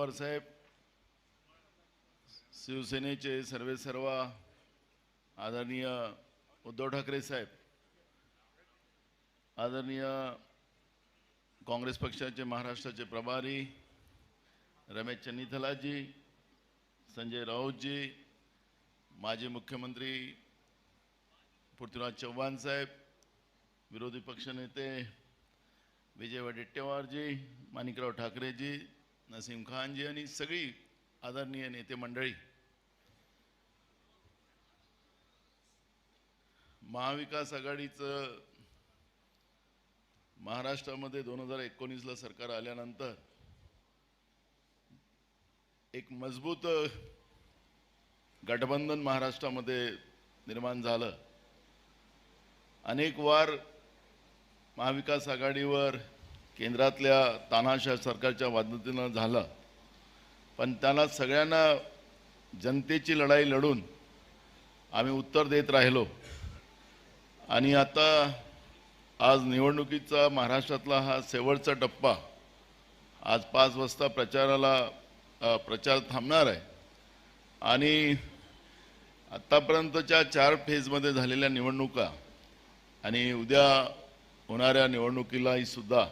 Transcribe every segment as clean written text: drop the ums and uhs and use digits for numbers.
पवार साहेब, शिवसेनेचे सर्वेसर्वा आदरणीय उद्धव ठाकरे साहेब, आदरणीय काँग्रेस पक्षाचे महाराष्ट्राचे प्रभारी रमेश चन्नीथलाजी, संजय राऊतजी, माजी मुख्यमंत्री पृथ्वीराज चव्हाण साहेब, विरोधी पक्षनेते विजय वडेट्टीवारजी, माणिकराव ठाकरेजी, नसीम खानजी आणि सगळी आदरणीय नेते मंडळी, महाविकास आघाडीचं महाराष्ट्रामध्ये 2019ला सरकार आल्यानंतर एक मजबूत गठबंधन महाराष्ट्रामध्ये निर्माण झालं। अनेक वार महाविकास आघाडीवर केंद्रातल्या तानाशाह सरकारच्या मदतीनं झालं, पण त्याला सगळ्यांना जनतेची लढाई लढून आम्ही उत्तर देत राहिलो। आणि आता आज निवडणुकीचा महाराष्ट्रातला हा शेवटचा टप्पा, आज 5 वाजता प्रचार थांबणार आहे आणि आतापर्यंतच्या 4 फेजमध्ये झालेल्या निवडणुका आणि उद्या होणाऱ्या निवडणुकीलाही सुद्धा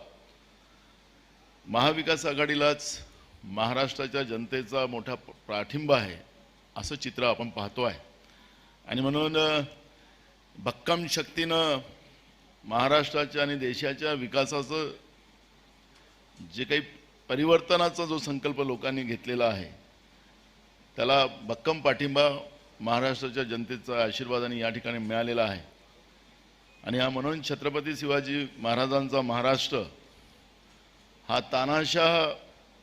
महाविकास आघाडीलाच महाराष्ट्राच्या जनतेचा मोठा पाठिंबा आहे असं चित्र आपण पाहतो आहे। आणि म्हणून भक्कम शक्तीनं महाराष्ट्राच्या आणि देशाच्या विकासाचं जे काही परिवर्तनाचा जो संकल्प लोकांनी घेतलेला आहे त्याला भक्कम पाठिंबा महाराष्ट्राच्या जनतेचा आशीर्वादाने या ठिकाणी मिळालेला आहे। आणि म्हणून छत्रपती शिवाजी महाराजांचा महाराष्ट्र हा तानाशाह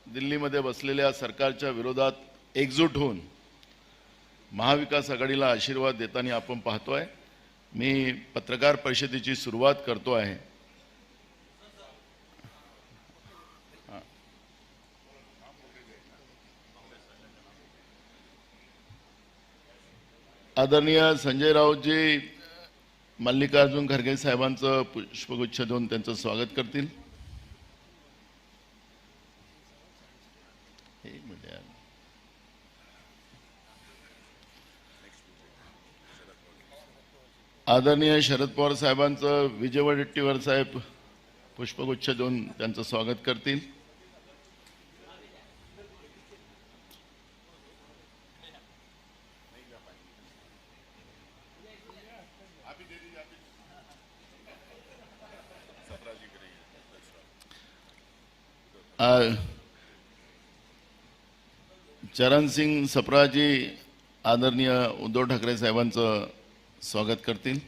दिल्लीमध्ये बसलेल्या सरकारच्या विरोधात एकजूट होऊन महाविकास आघाडीला आशीर्वाद देताना आपण पाहतोय। मी पत्रकार परिषदेची सुरुवात करतो आहे। आदरणीय संजय राऊतजी मल्लिकार्जुन खरगे साहेबांचं पुष्पगुच्छ देऊन त्यांचं स्वागत करतील। आदरणीय शरद पवार साहेबांचं विजय वडेट्टीवार साहेब पुष्पगुच्छ देऊन त्यांचं स्वागत करतील। चरण सिंग सप्राजी आदरणीय उद्धव ठाकरे साहेबांचं स्वागत करतील।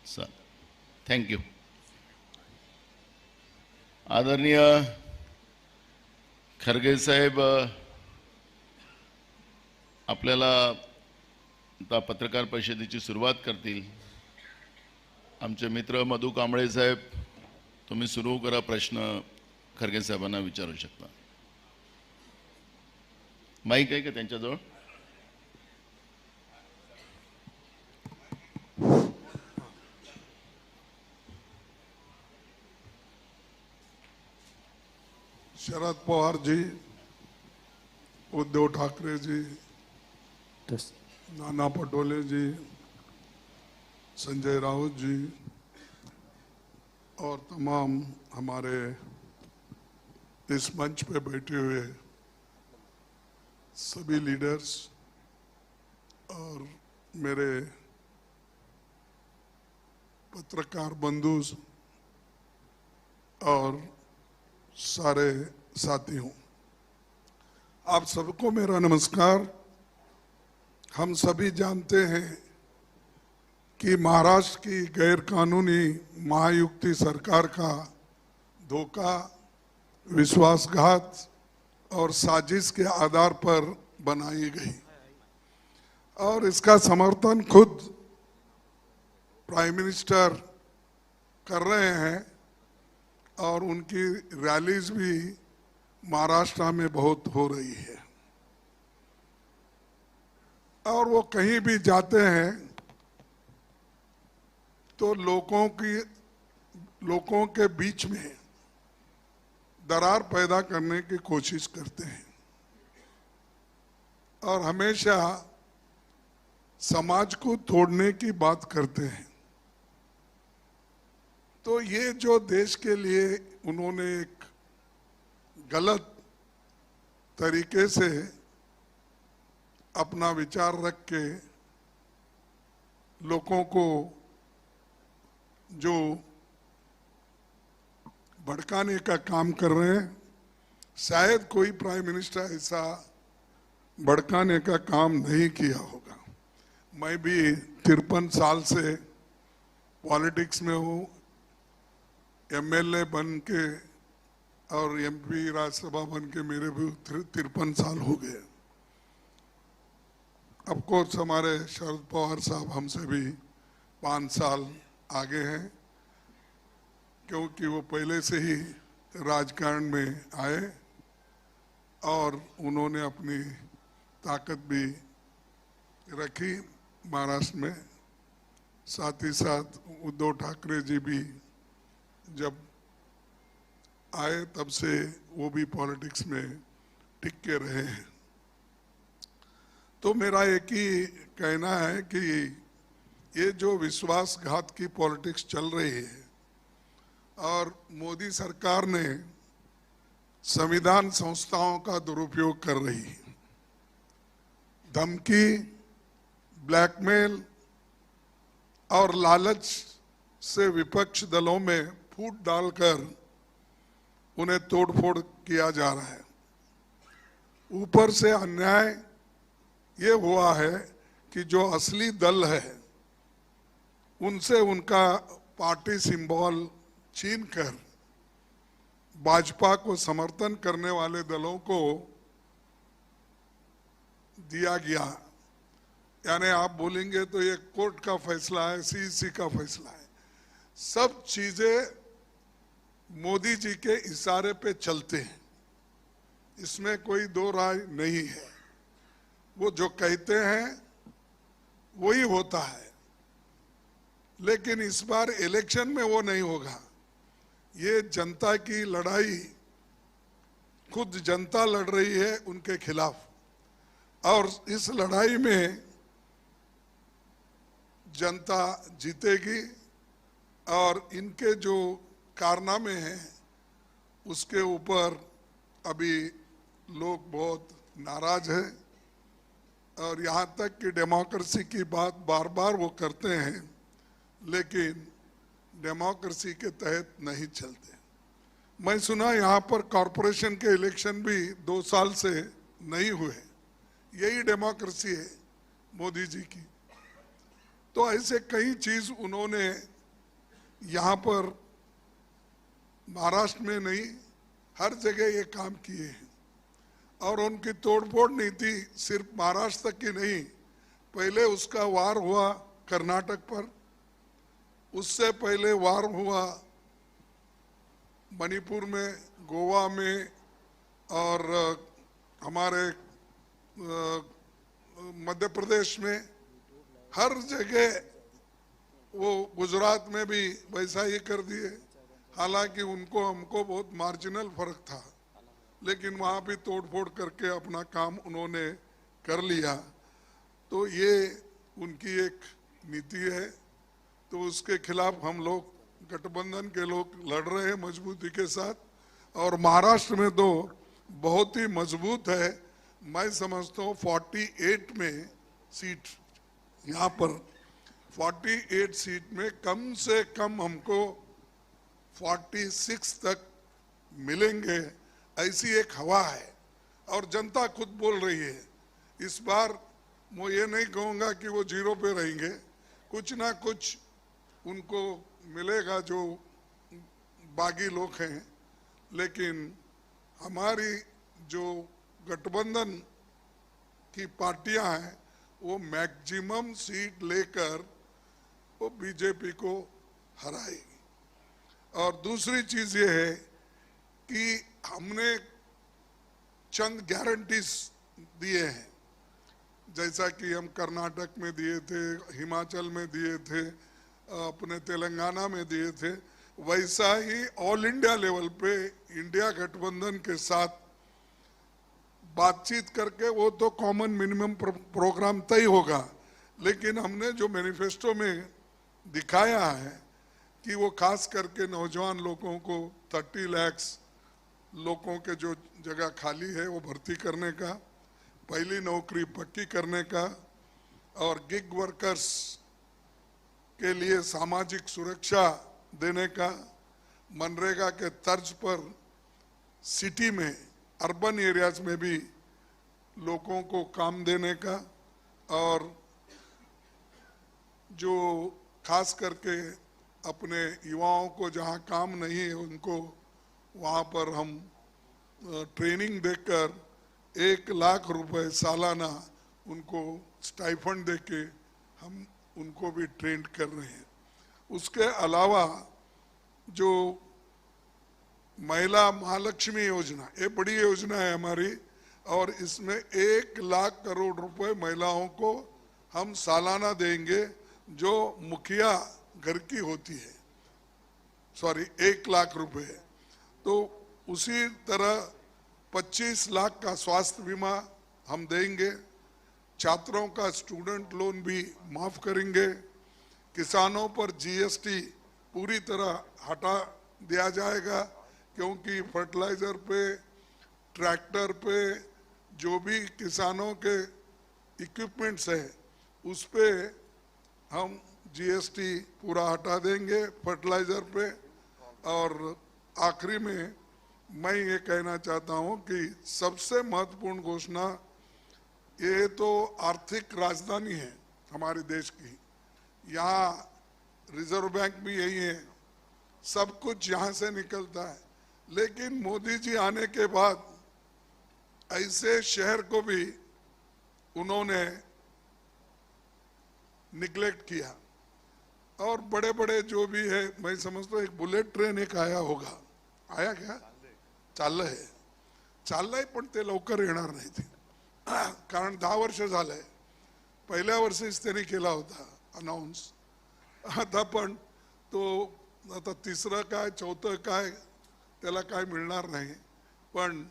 Sir thank you. आदरणीय खरगे साहेब आपल्याला आता पत्रकार परिषदेची सुरुवात करतील। आमचे मित्र मधु कांबळे साहेब तुम्ही सुरू करा, प्रश्न खरगे साहेबांना विचारू शकता। माईक आहे का त्यांच्याजवळ? शरद पवार जी, उद्धव ठाकरे जी, नाना पटोले जी, संजय राउत जी और तमाम हमारे इस मंच पे बैठे हुए सभी लीडर्स और मेरे पत्रकार बंधु और सारे साथियों, आप सबको मेरा नमस्कार। हम सभी जानते हैं कि महाराष्ट्र की गैर कानूनी महायुति सरकार का धोखा, विश्वासघात और साजिश के आधार पर बनाई गई और इसका समर्थन खुद प्राइम मिनिस्टर कर रहे हैं और उनकी रैलीज भी महाराष्ट्र में बहुत हो रही है। और वो कहीं भी जाते हैं तो लोगों के बीच में दरार पैदा करने की कोशिश करते हैं और हमेशा समाज को तोड़ने की बात करते हैं। तो ये जो देश के लिए उन्होंने एक गलत तरीके से अपना विचार रख के लोगों को जो भड़काने का काम कर रहे हैं, शायद कोई प्राइम मिनिस्टर ऐसा भड़काने का काम नहीं किया होगा। मैं भी 53 साल से पॉलिटिक्स में हूँ, एमएलए बन के और एमपी राज्यसभा बन के मेरे भी 53 साल हो गए। ऑफ कोर्स हमारे शरद पवार साहब हमसे भी 5 साल आगे हैं, क्योंकि वो पहले से ही राजकारण में आए और उन्होंने अपनी ताकत भी रखी महाराष्ट्र में। साथ ही साथ उद्धव ठाकरे जी भी जब आए तब से वो भी पॉलिटिक्स में टिक के रहे हैं। तो मेरा एक ही कहना है कि ये जो विश्वासघात की पॉलिटिक्स चल रही है और मोदी सरकार ने संविधान संस्थाओं का दुरुपयोग कर रही है, धमकी, ब्लैकमेल और लालच से विपक्ष दलों में फूट डालकर उन्हें तोड़फोड़ किया जा रहा है। ऊपर से अन्याय ये हुआ है कि जो असली दल है उनसे उनका पार्टी सिंबल छीनकर भाजपा को समर्थन करने वाले दलों को दिया गया। यानी आप बोलेंगे तो ये कोर्ट का फैसला है, सीईसी का फैसला है। सब चीजें मोदी जी के इशारे पे चलते हैं, इसमें कोई दो राय नहीं है। वो जो कहते हैं वही होता है, लेकिन इस बार इलेक्शन में वो नहीं होगा। ये जनता की लड़ाई खुद जनता लड़ रही है उनके खिलाफ, और इस लड़ाई में जनता जीतेगी और इनके जो कारनामे हैं उसके ऊपर अभी लोग बहुत नाराज हैं और यहाँ तक कि डेमोक्रेसी की बात बार बार वो करते हैं, लेकिन डेमोक्रेसी के तहत नहीं चलते। मैं सुना यहाँ पर कॉरपोरेशन के इलेक्शन भी 2 साल से नहीं हुए। यही डेमोक्रेसी है मोदी जी की। तो ऐसे कई चीज उन्होंने यहाँ पर महाराष्ट्र में नहीं, हर जगह ये काम किए हैं। और उनकी तोड़फोड़ नीति सिर्फ महाराष्ट्र तक की नहीं, पहले उसका वार हुआ कर्नाटक पर, उससे पहले वार हुआ मणिपुर में, गोवा में, और हमारे मध्य प्रदेश में, हर जगह। वो गुजरात में भी वैसा ही कर दिए। हालांकि उनको हमको बहुत मार्जिनल फर्क था, लेकिन वहाँ भी तोड़फोड़ करके अपना काम उन्होंने कर लिया। तो ये उनकी एक नीति है, तो उसके खिलाफ हम लोग गठबंधन के लोग लड़ रहे हैं मजबूती के साथ। और महाराष्ट्र में तो बहुत ही मजबूत है। मैं समझता हूँ 48 में सीट, यहाँ पर 48 सीट में कम से कम हमको 46 तक मिलेंगे, ऐसी एक हवा है और जनता खुद बोल रही है। इस बार मैं ये नहीं कहूँगा कि वो 0 पे रहेंगे, कुछ ना कुछ उनको मिलेगा जो बागी लोग हैं। लेकिन हमारी जो गठबंधन की पार्टियां हैं वो मैक्सिमम सीट लेकर वो बीजेपी को हराएगी। और दूसरी चीज ये है कि हमने चंद गारंटीज दिए हैं, जैसा कि हम कर्नाटक में दिए थे, हिमाचल में दिए थे, अपने तेलंगाना में दिए थे। वैसा ही ऑल इंडिया लेवल पे इंडिया गठबंधन के साथ बातचीत करके वो तो कॉमन मिनिमम प्रोग्राम तय होगा, लेकिन हमने जो मैनिफेस्टो में दिखाया है कि वो खास करके नौजवान लोगों को 30 लाख लोगों के जो जगह खाली है वो भर्ती करने का, पहली नौकरी पक्की करने का, और गिग वर्कर्स के लिए सामाजिक सुरक्षा देने का, मनरेगा के तर्ज पर सिटी में अर्बन एरियाज में भी लोगों को काम देने का, और जो खास करके अपने युवाओं को जहां काम नहीं है उनको वहां पर हम ट्रेनिंग देकर 1 लाख रुपए सालाना उनको स्टाइफंड देके हम उनको भी ट्रेन कर रहे हैं। उसके अलावा जो महिला महालक्ष्मी योजना, ये बड़ी योजना है हमारी, और इसमें 1 लाख करोड़ रुपए महिलाओं को हम सालाना देंगे जो मुखिया घर की होती है, सॉरी 1 लाख रुपए। तो उसी तरह 25 लाख का स्वास्थ्य बीमा हम देंगे, छात्रों का स्टूडेंट लोन भी माफ करेंगे, किसानों पर जीएसटी पूरी तरह हटा दिया जाएगा, क्योंकि फर्टिलाइजर पे, ट्रैक्टर पे, जो भी किसानों के इक्विपमेंट्स है उस पे हम जीएसटी पूरा हटा देंगे फर्टिलाइजर पे। और आखिरी में मैं ये कहना चाहता हूँ कि सबसे महत्वपूर्ण घोषणा, ये तो आर्थिक राजधानी है हमारे देश की, यहाँ रिजर्व बैंक भी यही है, सब कुछ यहाँ से निकलता है, लेकिन मोदी जी आने के बाद ऐसे शहर को भी उन्होंने निग्लेक्ट किया, और बड़े बड़े जो भी है, मैं समझता हूँ एक बुलेट ट्रेन एक आया होगा, आया क्या? चाललंय पण ते लवकर येणार नाही ते, कारण 10 वर्ष झालंय, पहिल्या वर्षीच त्यांनी केला होता अनाउन्स, आता पण तो आता तिसरं काय चौथं काय त्याला काय मिळणार नाही। पण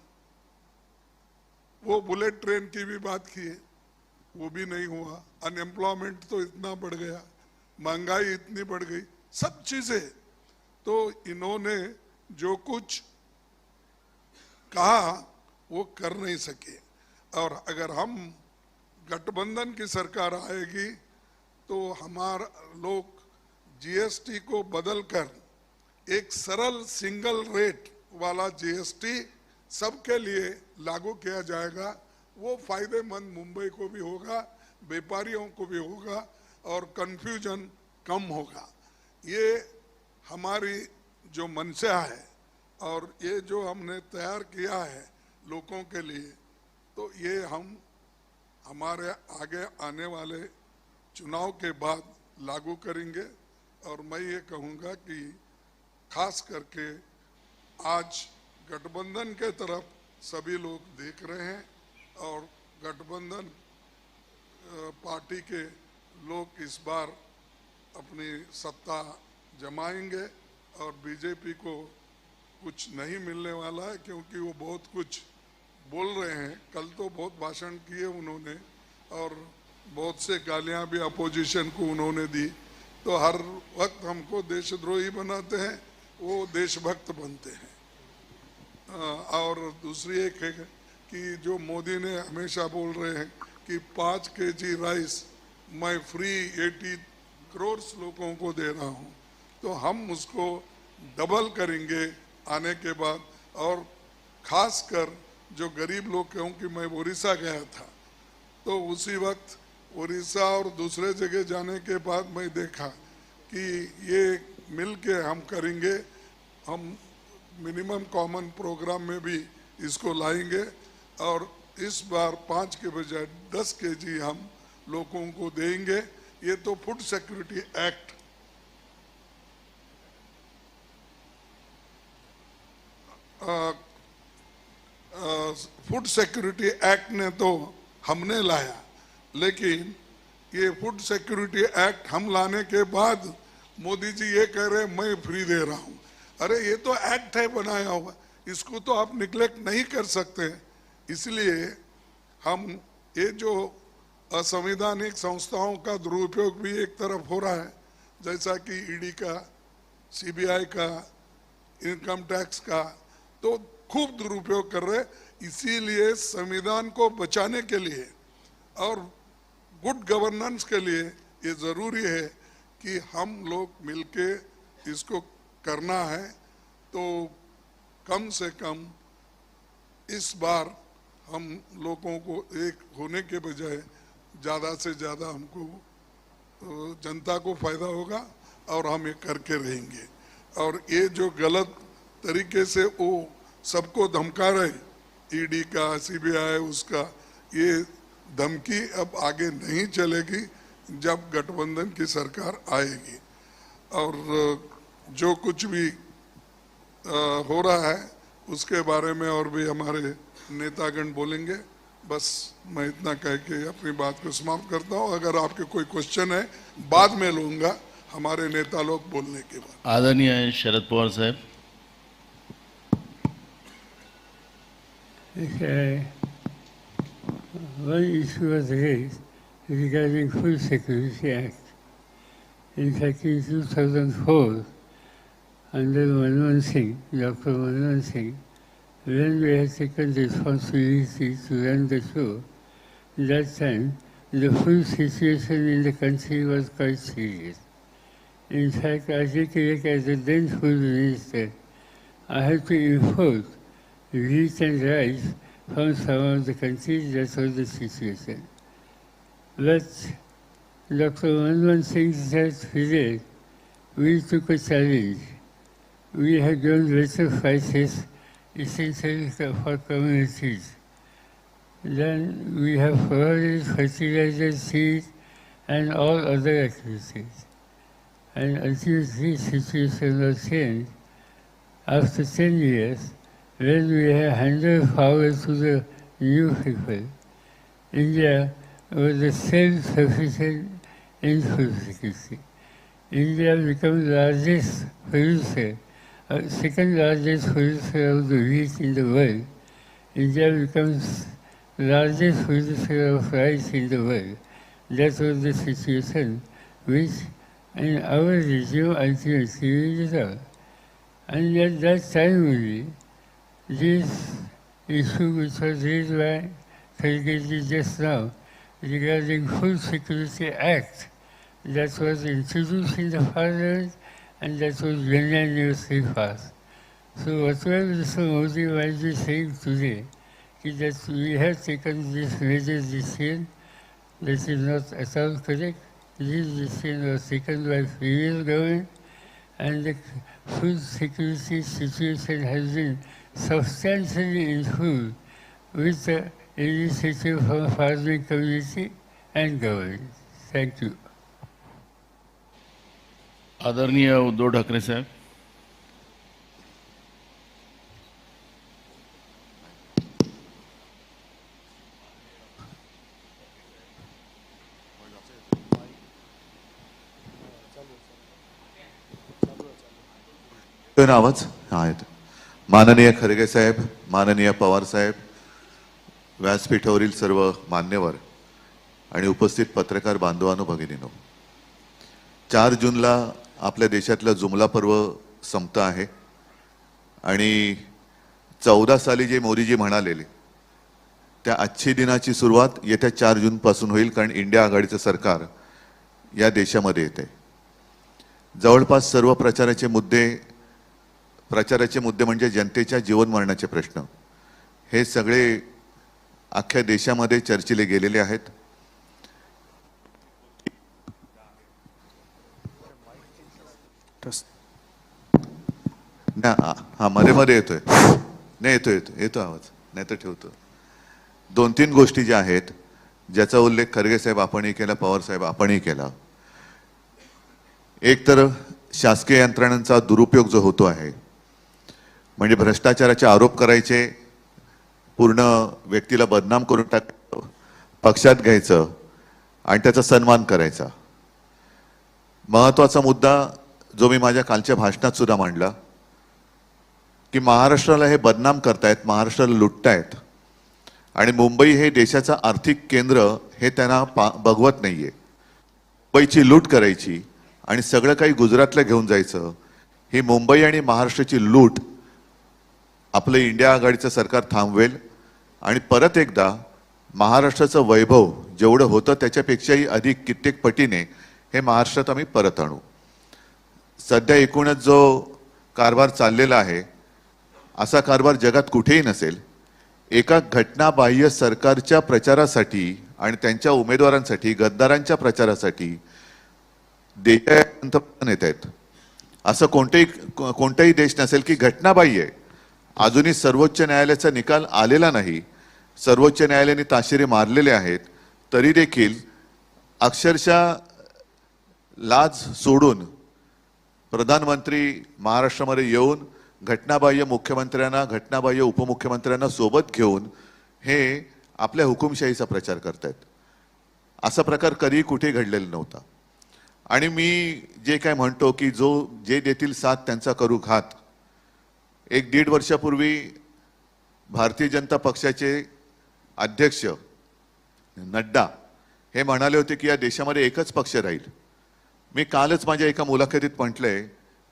वो बुलेट ट्रेन की भी बात की है, वो भी नहीं हुआ, अनएम्प्लॉयमेंट तो इतना बढ़ गया, महंगाई इतनी बढ़ गई, सब चीजें, तो इन्होंने जो कुछ कहा वो कर नहीं सके। और अगर हम गठबंधन की सरकार आएगी तो हमारा लोग जीएसटी को बदलकर एक सरल सिंगल रेट वाला जीएसटी सबके लिए लागू किया जाएगा। वो फायदेमंद मुंबई को भी होगा, व्यापारियों को भी होगा, और कंफ्यूजन कम होगा। ये हमारी जो मंशा है और ये जो हमने तैयार किया है लोगों के लिए, तो ये हम हमारे आगे आने वाले चुनाव के बाद लागू करेंगे। और मैं ये कहूँगा कि खास करके आज गठबंधन के तरफ सभी लोग देख रहे हैं, और गठबंधन पार्टी के लोग इस बार अपनी सत्ता जमाएंगे, और बीजेपी को कुछ नहीं मिलने वाला है, क्योंकि वो बहुत कुछ बोल रहे हैं। कल तो बहुत भाषण किए उन्होंने, और बहुत से गालियां भी अपोजिशन को उन्होंने दी, तो हर वक्त हमको देशद्रोही बनाते हैं, वो देशभक्त बनते हैं। और दूसरी एक है कि जो मोदी ने हमेशा बोल रहे हैं कि 5 केजी राइस मैं फ्री 80 करोड़ लोगों को दे रहा हूं, तो हम उसको डबल करेंगे आने के बाद। और खासकर जो गरीब लोग, क्योंकि मैं उड़ीसा गया था, तो उसी वक्त उड़ीसा और दूसरे जगह जाने के बाद मैं देखा कि ये मिल के हम करेंगे, हम मिनिमम कॉमन प्रोग्राम में भी इसको लाएंगे, और इस बार 5 के बजाय 10 केजी हम लोगों को देंगे। ये तो food security act food security act ने तो हमने लाया, लेकिन ये फूड सिक्योरिटी एक्ट हम लाने के बाद मोदी जी ये कह रहे हैं मैं फ्री दे रहा हूं। अरे ये तो एक्ट है बनाया हुआ, इसको तो आप निग्लेक्ट नहीं कर सकते। इसलिए हम ये जो असंवैधानिक संस्थाओं का दुरुपयोग भी एक तरफ हो रहा है, जैसा कि ईडी का, सीबीआई का, इनकम टैक्स का, तो खूब दुरुपयोग कर रहे। इसीलिए संविधान को बचाने के लिए और गुड गवर्नेंस के लिए ये जरूरी है कि हम लोग मिलके इसको करना है। तो कम से कम इस बार हम लोगों को एक होने के बजाय ज़्यादा से ज़्यादा हमको जनता को फायदा होगा और हम ये करके रहेंगे। और ये जो गलत तरीके से वो सबको धमका रहे, ईडी का, सीबीआई, उसका, ये धमकी अब आगे नहीं चलेगी जब गठबंधन की सरकार आएगी। और जो कुछ भी हो रहा है उसके बारे में और भी हमारे नेतागण बोलेंगे। बस मैं इतना कह के अपनी बात को समाप्त करता हूँ। अगर आपके कोई क्वेश्चन है बाद में लूँगा हमारे नेता लोग बोलने के बाद। आदरणीय शरद पवार साहेब। One issue was raised regarding Full Security Act. In fact, in 2004, under Manmohan Singh, Dr. Manmohan Singh, when we had taken responsibility to run the show, that time the full situation in the country was quite serious. In fact, I recollect as the then food minister, I had to import wheat and rice from some of the countries. That was the situation. But Dr. Manmohan Singh said today, we took a challenge. We had grown better prices essentially for communities. Then we have provided fertilizer, seeds, and all other activities. And until this situation was changed, after 10 years, when we have handed power to the new people, India was a self-sufficient in food security. India became the largest producer, second largest producer of the wheat in the world. India becomes the largest producer of rice in the world. That was the situation which in our regime ultimately we resolved. And at that time only, this issue which was raised by Kharge just now regarding Food Security Act that was introduced in the parliament and that was unanimously passed. So whatever Mr. Modi might be saying today is that we have taken this major decision, that is not at all correct. This decision was taken by previous government and the food security situation has been substantially improved with the initiative from farming community and government. Thank you. आदरणीय उद्धव ठाकरे साहेब। येतोय ना आवाज? हा येतो. माननीय खरगे साहेब, माननीय पवार साहेब, व्यासपीठावरील सर्व मान्यवर आणि उपस्थित पत्रकार बांधवांनो, भगिनींनो, 4 जूनला आपल्या देशातलं जुमला पर्व संपतं आहे आणि 14 साली जे मोदीजी म्हणालेले त्या अच्छी दिनाची सुरुवात येत्या 4 जून पासून होईल, कारण इंडिया आघाडीचं सरकार या देशामध्ये येते. जवळपास सर्व प्रचाराचे मुद्दे म्हणजे जनतेच्या जीवन मरणाचे प्रश्न, हे सगळे अख्ख्या देशामध्ये चर्चिले गेलेले आहेत. हा मध्ये येतोय, नाही येतो आवाज, नाही तर ठेवतो. 2-3 गोष्टी ज्या आहेत ज्याचा उल्लेख खरगे साहेब आपणही केला, पवार साहेब आपणही केला. एक तर शासकीय यंत्रणांचा दुरुपयोग जो होतो आहे, म्हणजे भ्रष्टाचाराचे आरोप करायचे, पूर्ण व्यक्तीला बदनाम करून टाकायचं, पक्षात घ्यायचं आणि त्याचा सन्मान करायचा. महत्त्वाचा मुद्दा जो मी माझ्या कालच्या भाषणात सुद्धा मांडला की महाराष्ट्राला हे बदनाम करतायत, महाराष्ट्राला लुटतायत आणि मुंबई हे देशाचं आर्थिक केंद्र हे त्यांना बघवत नाहीये. मुंबईची लूट करायची आणि सगळं काही गुजरातला घेऊन जायचं, ही मुंबई आणि महाराष्ट्राची लूट आपलं इंडिया आघाडीचं सरकार थांबवेल आणि परत एकदा महाराष्ट्राचं वैभव जेवढं होतं त्याच्यापेक्षाही अधिक कित्येक पटीने हे महाराष्ट्रात आम्ही परत आणू. सध्या एकूणच जो कारभार चाललेला आहे असा कारभार जगात कुठेही नसेल. एका घटनाबाह्य सरकारच्या प्रचारासाठी आणि त्यांच्या उमेदवारांसाठी, गद्दारांच्या प्रचारासाठी देशात पंतप्रधान येत आहेत. असं कोणताही देश नसेल की घटनाबाह्य आहे. अजूनही सर्वोच्च न्यायालयाचा निकाल आलेला नाही, सर्वोच्च न्यायालयाने ताशेरे मारलेले आहेत, तरी देखील अक्षरशः लाज सोडून प्रधानमंत्री महाराष्ट्रामध्ये येऊन घटनाबाह्य मुख्यमंत्र्यांना, घटनाबाह्य उपमुख्यमंत्र्यांना सोबत घेऊन हे आपल्या हुकुमशाहीचा प्रचार करतायत. असा प्रकार कधीही कुठे घडलेला नव्हता. आणि मी जे काय म्हणतो की जे देतील साथ त्यांचा करू घात. 1-1.5 वर्षापूर्वी भारतीय जनता पक्षाचे अध्यक्ष नड्डा हे म्हणाले होते की या देशामध्ये एकच पक्ष राहील. मी कालच माझ्या एका मुलाखतीत म्हटलंय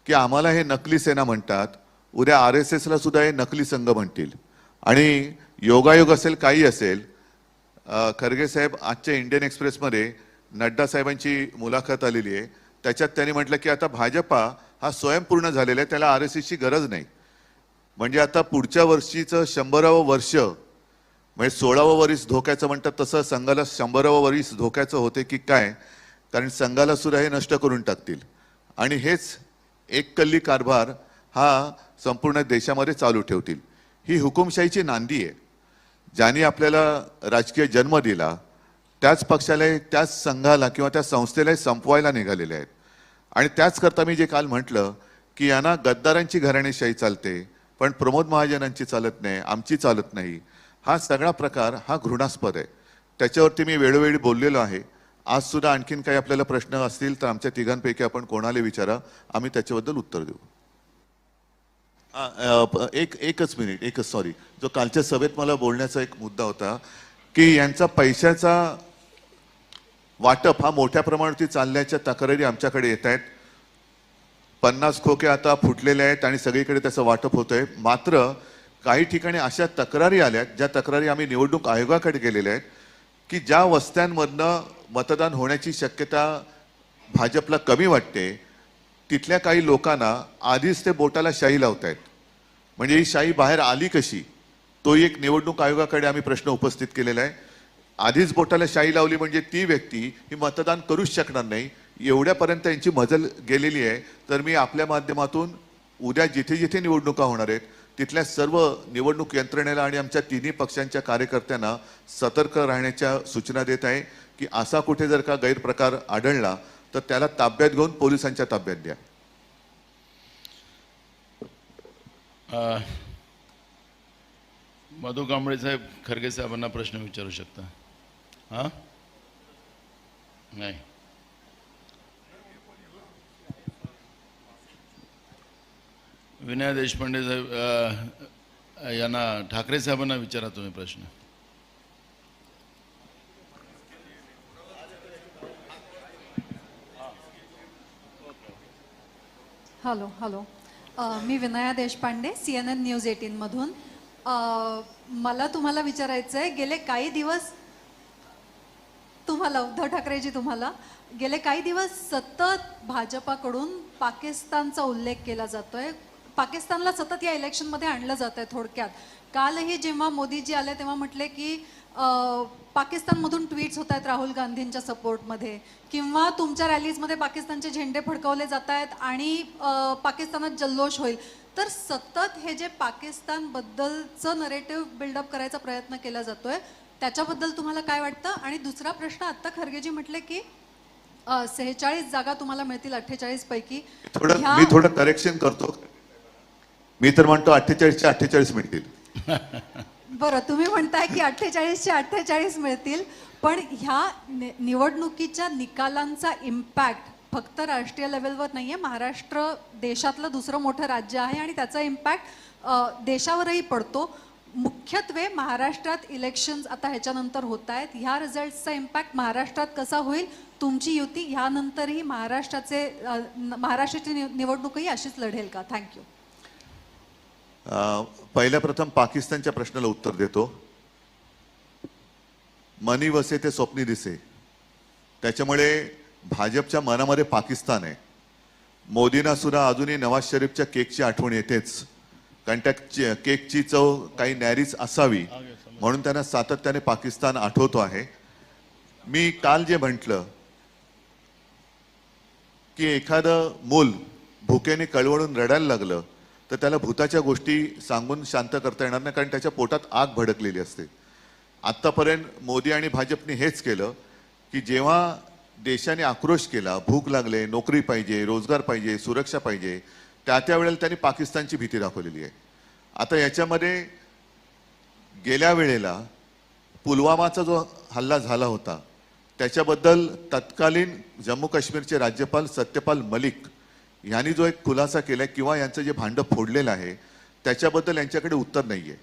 की आम्हाला हे नकली सेना म्हणतात, उद्या RSSला सुद्धा हे नकली संघ म्हणतील. आणि योगायोग असेल काही असेल, खरगे साहेब आजच्या इंडियन एक्सप्रेसमध्ये नड्डा साहेबांची मुलाखत आलेली आहे, त्याच्यात त्यांनी म्हटलं की आता भाजपा हा स्वयंपूर्ण झालेला आहे, त्याला RSSची गरज नाही. म्हणजे आता पुढच्या वर्षीचं 100वे वर्ष म्हणजे 16वे वर्ष धोक्याचं म्हणतात तसं संघाला 100वे वर्ष धोक्याचं होते की काय, कारण संघाला सुद्धा हे नष्ट करून टाकतील. आणि हेच एक कल्ली कारभार हा संपूर्ण देशामध्ये चालू ठेवतील. ही हुकुमशाहीची नांदी आहे. ज्यांनी आपल्याला राजकीय जन्म दिला त्याच पक्षाला, त्याच संघाला किंवा त्या संस्थेला संपवायला निघालेले आहेत. आणि त्याच करता मी जे काल म्हटलं की यांना गद्दारांची घराणेशाही चालते पण प्रमोद महाजनांची चालत नाही, आमची चालत नाही, हा सगळा प्रकार हा घृणास्पद आहे. त्याच्यावरती मी वेळोवेळी बोललेलो आहे. आज सुद्धा आणखीन काही आपल्याला प्रश्न असतील तर आमच्या तिघांपैकी आपण कोणाला विचारा, आम्ही त्याच्याबद्दल उत्तर देऊ. एकच मिनिट, सॉरी, जो कालच्या सभेत मला बोलण्याचा एक मुद्दा होता की यांचा पैशाचा वाटप हा मोठ्या प्रमाणावरती चालण्याच्या तक्रारी आमच्याकडे येत आहेत. 50 खोके आता फुटलेले आहेत आणि सगळीकडे त्याचं वाटप होतंय. मात्र काही ठिकाणी अशा तक्रारी आल्यात, ज्या तक्रारी आम्ही निवडणूक आयोगाकडे गेलेल्या आहेत की ज्या वस्त्यांमधनं मतदान होण्याची शक्यता भाजपला कमी वाटते, तिथल्या काही लोकांना आधीच ते बोटाला शाई लावत आहेत. म्हणजे ही शाई बाहेर आली कशी, तोही एक निवडणूक आयोगाकडे आम्ही प्रश्न उपस्थित केलेला आहे. आधीच बोटाला शाई लावली म्हणजे ती व्यक्ती ही मतदान करूच शकणार नाही, एवढ्यापर्यंत यांची मजल गेलेली आहे. तर मी आपल्या माध्यमातून उद्या जिथे जिथे निवडणुका होणार आहेत तिथल्या सर्व निवडणूक यंत्रणेला आणि आमच्या तिन्ही पक्षांच्या कार्यकर्त्यांना सतर्क राहण्याच्या सूचना देत आहे की असा कुठे जर का गैरप्रकार आढळला तर त्याला ताब्यात घेऊन पोलिसांच्या ताब्यात द्या. मधु कांबळे साहेब खरगे साहेबांना प्रश्न विचारू शकता. हां, नाही, विनय देशपांडे साहेब यांना, ठाकरे साहेबांना विचारा तुम्ही प्रश्न. हॅलो, मी विनया देशपांडे, CNN न्यूज 18 मधून. मला तुम्हाला विचारायचं आहे, गेले काही दिवस तुम्हाला, उद्धव ठाकरेजी, तुम्हाला गेले काही दिवस सतत भाजपाकडून पाकिस्तानचा उल्लेख केला जातोय. पाकिस्तानला सतत या इलेक्शनमध्ये आणलं जात आहे. थोडक्यात कालही जेव्हा मोदीजी आले तेव्हा म्हटले की पाकिस्तानमधून ट्विट्स होत आहेत राहुल गांधींच्या सपोर्टमध्ये, किंवा तुमच्या रॅलीजमध्ये पाकिस्तानचे झेंडे फडकवले जात आहेत आणि पाकिस्तानात जल्लोष होईल. तर सतत हे जे पाकिस्तानबद्दलचं नरेटिव्ह बिल्डअप करायचा प्रयत्न केला जातोय त्याच्याबद्दल तुम्हाला काय वाटतं? आणि दुसरा प्रश्न, आत्ता खरगेजी म्हटले की 46 जागा तुम्हाला मिळतील 48 पैकी. मी थोडं करेक्शन करतो, मी तर म्हणतो 48च्या 48 मिळतील. बरं, तुम्ही म्हणताय की 48च्या 48 मिळतील, पण ह्या निवडणुकीच्या निकालांचा इम्पॅक्ट फक्त राष्ट्रीय लेवलवर नाहीये. महाराष्ट्र देशातलं दुसरं मोठं राज्य आहे आणि त्याचा इम्पॅक्ट देशावरही पडतो. मुख्यत्वे महाराष्ट्रात इलेक्शन्स आता ह्याच्यानंतर होत आहेत. ह्या रिझल्ट्सचा इम्पॅक्ट महाराष्ट्रात कसा होईल? तुमची युती ह्यानंतरही महाराष्ट्राची निवडणूकही अशीच लढेल का? थँक्यू. पहिल्या प्रथम पाकिस्तानच्या प्रश्नाला उत्तर देतो. मनी वसे ते स्वप्नी दिसे. त्याच्यामुळे भाजपच्या मनामध्ये पाकिस्तान आहे. मोदींना सुद्धा अजूनही नवाज शरीफच्या केकची आठवण येतेच, कारण त्या केकची चव काही नॅरीच असावी म्हणून त्यांना सातत्याने पाकिस्तान आठवतो आहे. मी काल जे म्हटलं की एखादं मूल भुकेने कळवळून रडायला लागलं तर त्याला भूताच्या गोष्टी सांगून शांत करता येणार नाही, कारण त्याच्या पोटात आग भडकलेली असते. आत्तापर्यंत मोदी आणि भाजपने हेच केलं की जेव्हा देशाने आक्रोश केला, भूक लागले, नोकरी पाहिजे, रोजगार पाहिजे, सुरक्षा पाहिजे, त्या वेळेला त्यांनी पाकिस्तानची भीती दाखवलेली आहे. आता याच्यामध्ये गेल्या वेळेला पुलवामाचा जो हल्ला झाला होता त्याच्याबद्दल तत्कालीन जम्मू काश्मीरचे राज्यपाल सत्यपाल मलिक यांनी जो एक खुलासा केला किंवा यांचं जे भांडं फोडलेलं आहे त्याच्याबद्दल यांच्याकडे उत्तर नाही आहे.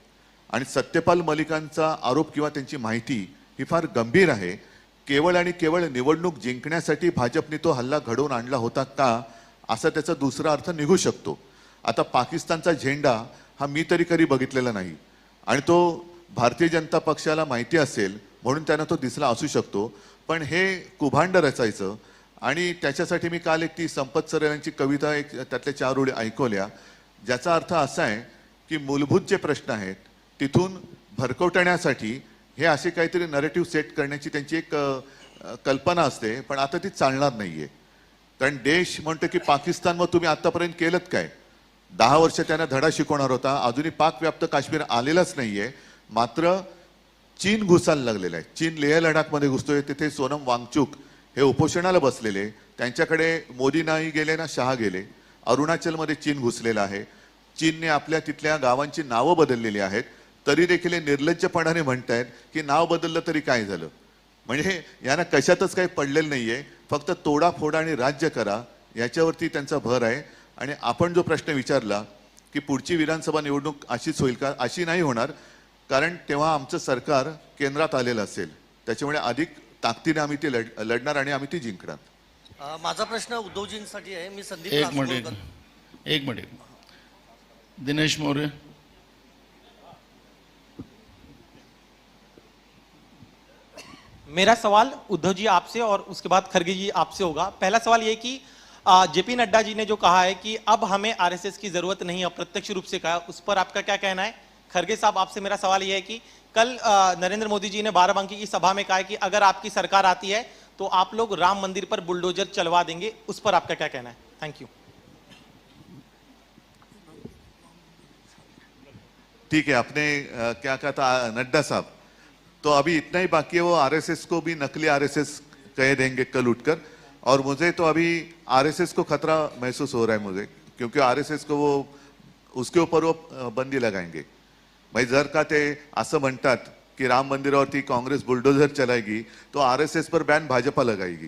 आणि सत्यपाल मलिकांचा आरोप किंवा त्यांची माहिती ही फार गंभीर आहे. केवळ आणि केवळ निवडणूक जिंकण्यासाठी भाजपने तो हल्ला घडवून आणला होता का, असा त्याचा दुसरा अर्थ निघू शकतो. आता पाकिस्तानचा झेंडा हा मी तरी कधी बघितलेला नाही आणि तो भारतीय जनता पक्षाला माहिती असेल म्हणून त्यांना तो दिसला असू शकतो, पण हे कुभांड रचायचं आणि त्याच्यासाठी मी काल एक ती संपत सर यांची कविता एक त्यातल्या 4 ओळी ऐकवल्या, ज्याचा अर्थ असा आहे की मूलभूत जे प्रश्न आहेत तिथून भरकवटण्यासाठी हे असे काहीतरी नरेटिव्ह सेट करण्याची त्यांची एक कल्पना असते, पण आता ती चालणार नाहीये. कारण देश म्हणतो की पाकिस्तान मग तुम्ही आतापर्यंत केलंत काय? 10 वर्ष त्यांना धडा शिकवणार होता, अजूनही पाक व्याप्त काश्मीर आलेलाच नाहीये. मात्र चीन घुसायला लागलेला आहे. चीन लेह लडाखमध्ये घुसतोय. तिथे सोनम वांगचुक हे उपोषणाला बसलेले, त्यांच्याकडे मोदी नाही गेले ना शहा गेले. अरुणाचलमध्ये चीन घुसलेला आहे. चीनने आपल्या तिथल्या गावांची नावं बदललेली आहेत, तरी देखील हे निर्लज्जपणाने म्हणतायत की नाव बदललं तरी काय झालं. म्हणजे यांना कशातच काही पडलेलं नाहीये, फक्त तोडाफोडा आणि राज्य करा याच्यावरती त्यांचा भर आहे. आणि आपण जो प्रश्न विचारला की पुढची विधानसभा निवडणूक अशीच होईल का, अशी नाही होणार, कारण तेव्हा आमचं सरकार केंद्रात आलेलं असेल. त्याच्यामुळे अधिक ताकदीने आम्ही ती लढणार आणि आम्ही ती जिंकणार. माझा प्रश्न उद्धवजींसाठी आहे. मी संदीप एक मिनिट दिनेश मौर्य. मेरा सवाल उद्धव जी आपसे और उसके बाद खड़गे जी आपसे होगा. पहला सवाल ये कि जेपी नड्डा जी ने जो कहा है कि अब हमें आरएसएस की जरूरत नहीं, अप्रत्यक्ष रूप से कहा, उस पर आपका क्या कहना है? खड़गे साहब आपसे मेरा सवाल यह है कि कल नरेंद्र मोदी जी ने बाराबंकी की सभा में कहा है कि अगर आपकी सरकार आती है तो आप लोग राम मंदिर पर बुलडोजर चलवा देंगे, उस पर आपका क्या कहना है? Thank you. ठीक है, आपने क्या कहा था नड्डा साहब, तो अभी इतना ही बाकी है. वो आरएसएस को भी नकली आरएसएस कह देंगे कल उठकर. और मुझे तो अभी आरएसएस को खतरा महसूस हो रहा है मुझे, क्योंकि आरएसएस को वो उसके ऊपर वो बंदी लगाएंगे. भाई जर का ते असं म्हणतात की राम मंदिरावरती काँग्रेस बुलडोजर चलाएगी तो आरएसएस पर बैन भाजपा लगाएगी.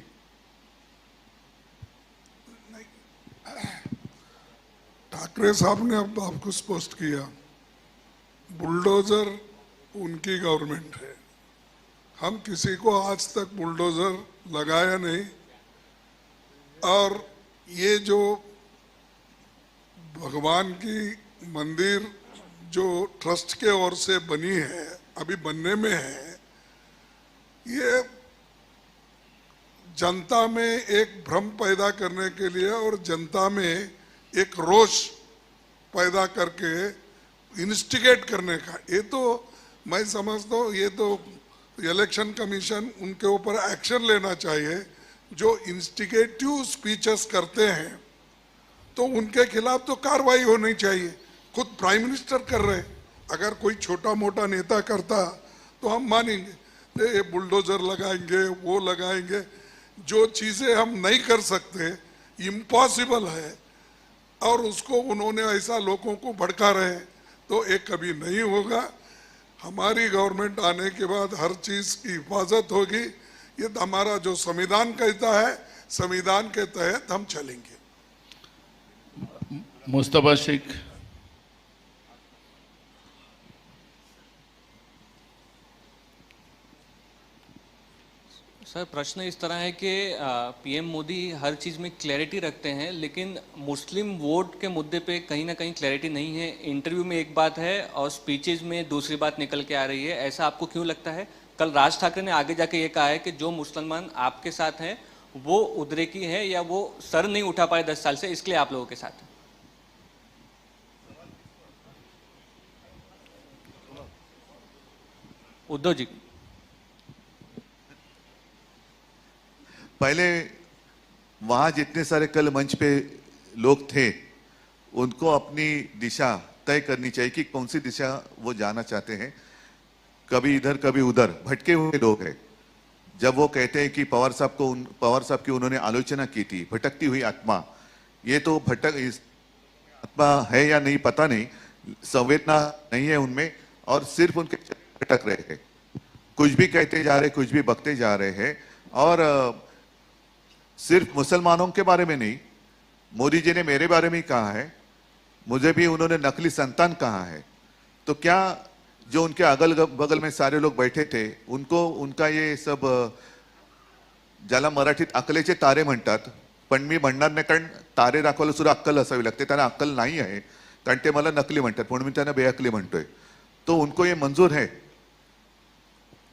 ठाकरे साहब ने अब आपको स्पष्ट किया, बुलडोजर उनकी गवर्नमेंट है. हम किसी को आज तक बुलडोजर लगाया नहीं. और ये जो भगवान की मंदिर जो ट्रस्ट के ओर से बनी है, अभी बनने में है, ये जनता में एक भ्रम पैदा करने के लिए और जनता में एक रोष पैदा करके इंस्टिगेट करने का, ये तो मैं समझता हूँ ये तो इलेक्शन कमीशन उनके ऊपर एक्शन लेना चाहिए. जो इंस्टिगेटिव स्पीचेस करते हैं तो उनके खिलाफ तो कार्रवाई होनी चाहिए. खुद प्राइम मिनिस्टर कर रहे. अगर कोई छोटा मोटा नेता करता तो हम मानेंगे, ये बुलडोजर लगाएंगे, वो लगाएंगे. जो चीज़ें हम नहीं कर सकते, इम्पॉसिबल है, और उसको उन्होंने ऐसा लोगों को भड़का रहे, तो ये कभी नहीं होगा. हमारी गवर्नमेंट आने के बाद हर चीज़ की हिफाजत होगी. ये हमारा जो संविधान कहता है, संविधान के तहत हम चलेंगे. मुस्तफा शेख. सर प्रश्न इस तरह है कि पीएम मोदी हर चीज़ में क्लैरिटी रखते हैं, लेकिन मुस्लिम वोट के मुद्दे पे कहीं ना कहीं क्लैरिटी नहीं है। इंटरव्यू में एक बात है और स्पीचेज में दूसरी बात निकल के आ रही है। ऐसा आपको क्यों लगता है? कल राज ठाकरे ने आगे जाके ये कहा है कि जो मुसलमान आपके साथ हैं वो उद्रेकी है या वो सर नहीं उठा पाए 10 साल से, इसलिए आप लोगों के साथ हैं। उद्धव जी, पहले वहां जितने सारे कल मंच पे लोग थे उनको अपनी दिशा तय करनी चाहिए कि कौन सी दिशा वो जाना चाहते हैं। कभी इधर कभी उधर भटके हुए लोग हैं। जब वो कहते हैं कि पवार साहब की उन्होंने आलोचना की थी भटकती हुई आत्मा, ये तो आत्मा है या नहीं पता नहीं, संवेदना नहीं है उनमें और सिर्फ उनके भटक रहे हैं, कुछ भी कहते जा रहे, कुछ भी बकते जा रहे हैं। और सिर्फ मुसलमानों के बारे में नहीं, मोदी जी ने मेरे बारे में ही कहा है, मुझे भी उन्होंने नकली संतान कहा है। तो क्या जो उनके अगल बगल में सारे लोग बैठे थे उनको उनका ये सब, ज्याला मराठीत अकलेचे तारे म्हणतात, पण मी म्हणणार नाही कारण तारे दाखवायला सुद्धा अक्कल असावी लागते, त्यांना अक्कल नाही आहे कारण ते मला नकली म्हणतात म्हणून मी त्यांना बेअक्कली म्हणतोय। तो उनको ये मंजूर है,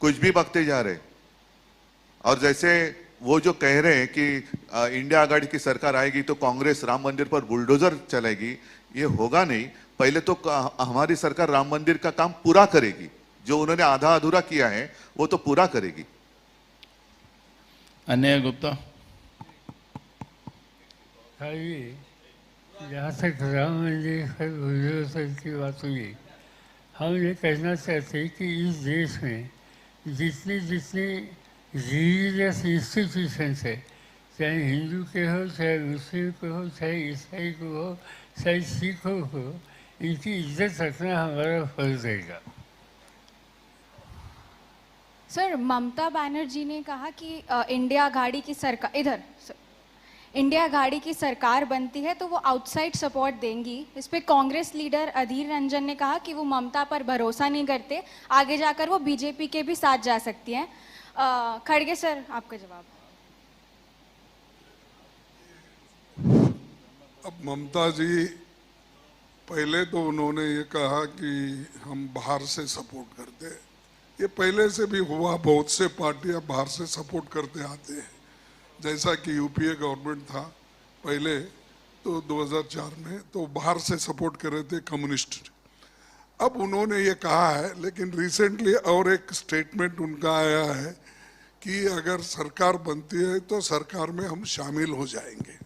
कुछ भी बकते जा रहे। और जैसे वो जो कह रहे हैं कि इंडिया आघाड़ी की सरकार आएगी तो कांग्रेस राम मंदिर पर बुलडोजर चलाएगी, ये होगा नहीं। पहले तो हमारी सरकार राम मंदिर का काम पूरा करेगी, जो उन्होंने आधा अधूरा किया है वो तो पूरा करेगी। अन्य गुप्ता, खाली जहाँ तक राम मंदिर पर बुलडोजर की बात हुई, हम ये कहना चाहते हैं कि इस देश में जितने जितने रिलीजियस इंस्टीट्यूशंस है, चाहे हिंदू के हो, चाहे मुस्लिम को हो, चाहे ईसाई को हो, चाहे सिखों को, इनकी इज्जत रखना हमारा फर्ज रहेगा। सर, ममता बनर्जी ने कहा कि इंडिया आघाड़ी की सरकार इंडिया आघाड़ी की सरकार बनती है तो वो आउटसाइड सपोर्ट देंगी। इस पे कांग्रेस लीडर अधीर रंजन ने कहा कि वो ममता पर भरोसा नहीं करते, आगे जाकर वो बीजेपी के भी साथ जा सकती हैं। खड़गे सर, आपका जवाब। अब ममता जी, पहले तो उन्होंने ये कहा कि हम बाहर से सपोर्ट करते हैं, ये पहले से भी हुआ, बहुत से पार्टियां बाहर से सपोर्ट करते आते हैं। जैसा कि यूपीए गवर्नमेंट था पहले तो 2004 में तो बाहर से सपोर्ट कर रहे थे कम्युनिस्ट। अब उन्होंने ये कहा है, लेकिन रिसेंटली और एक स्टेटमेंट उनका आया है कि अगर सरकार बनती है तो सरकार में हम शामिल हो जाएंगे।